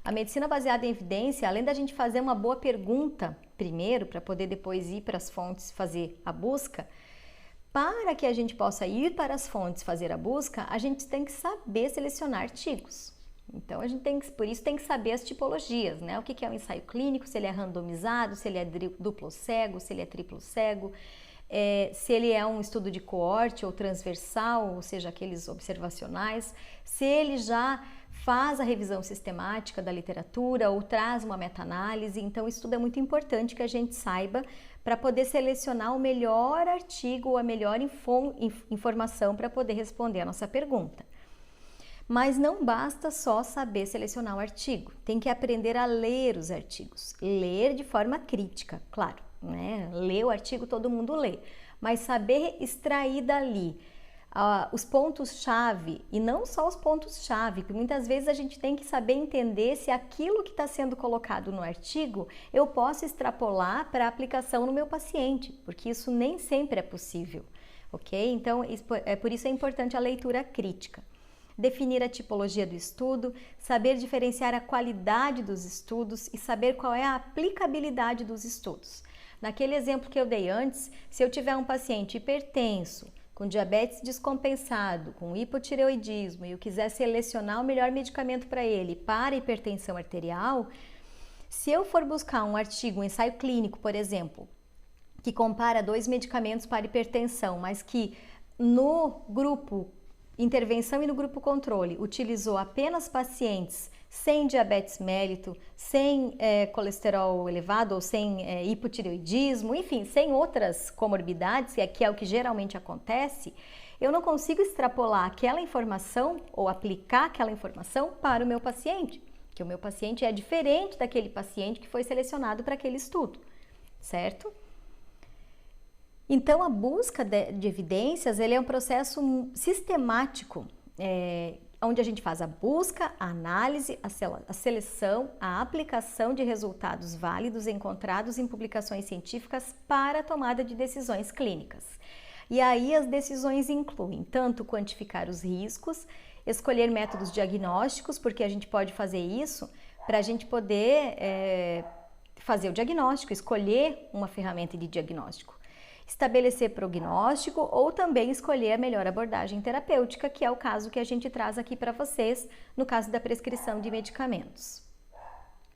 A medicina baseada em evidência, além da gente fazer uma boa pergunta primeiro, para poder depois ir para as fontes fazer a busca, para que a gente possa ir para as fontes fazer a busca, a gente tem que saber selecionar artigos. Então, a gente por isso tem que saber as tipologias, né? O que é um ensaio clínico, se ele é randomizado, se ele é duplo cego, se ele é triplo cego, se ele é um estudo de coorte ou transversal, ou seja, aqueles observacionais, se ele já faz a revisão sistemática da literatura ou traz uma meta-análise. Então, isso tudo é muito importante que a gente saiba para poder selecionar o melhor artigo ou a melhor informação para poder responder a nossa pergunta. Mas não basta só saber selecionar o artigo, tem que aprender a ler os artigos, ler de forma crítica, claro, né? Ler o artigo todo mundo lê, mas saber extrair dali os pontos-chave, e não só os pontos-chave, porque muitas vezes a gente tem que saber entender se aquilo que está sendo colocado no artigo eu posso extrapolar para a aplicação no meu paciente, porque isso nem sempre é possível, ok? Então, por isso é importante a leitura crítica. Definir a tipologia do estudo, saber diferenciar a qualidade dos estudos e saber qual é a aplicabilidade dos estudos. Naquele exemplo que eu dei antes, se eu tiver um paciente hipertenso, com diabetes descompensado, com hipotireoidismo e eu quiser selecionar o melhor medicamento para ele para hipertensão arterial, se eu for buscar um artigo, um ensaio clínico, por exemplo, que compara 2 medicamentos para hipertensão, mas que no grupo intervenção e no grupo controle utilizou apenas pacientes sem diabetes mellitus, sem colesterol elevado ou sem hipotireoidismo, enfim, sem outras comorbidades, que é o que geralmente acontece, eu não consigo extrapolar aquela informação ou aplicar aquela informação para o meu paciente, que o meu paciente é diferente daquele paciente que foi selecionado para aquele estudo, certo? Então, a busca de evidências, ele é um processo sistemático, onde a gente faz a busca, a análise, a seleção, a aplicação de resultados válidos encontrados em publicações científicas para a tomada de decisões clínicas. E aí as decisões incluem tanto quantificar os riscos, escolher métodos diagnósticos, porque a gente pode fazer isso para a gente poder fazer o diagnóstico, escolher uma ferramenta de diagnóstico. Estabelecer prognóstico ou também escolher a melhor abordagem terapêutica, que é o caso que a gente traz aqui para vocês, no caso da prescrição de medicamentos.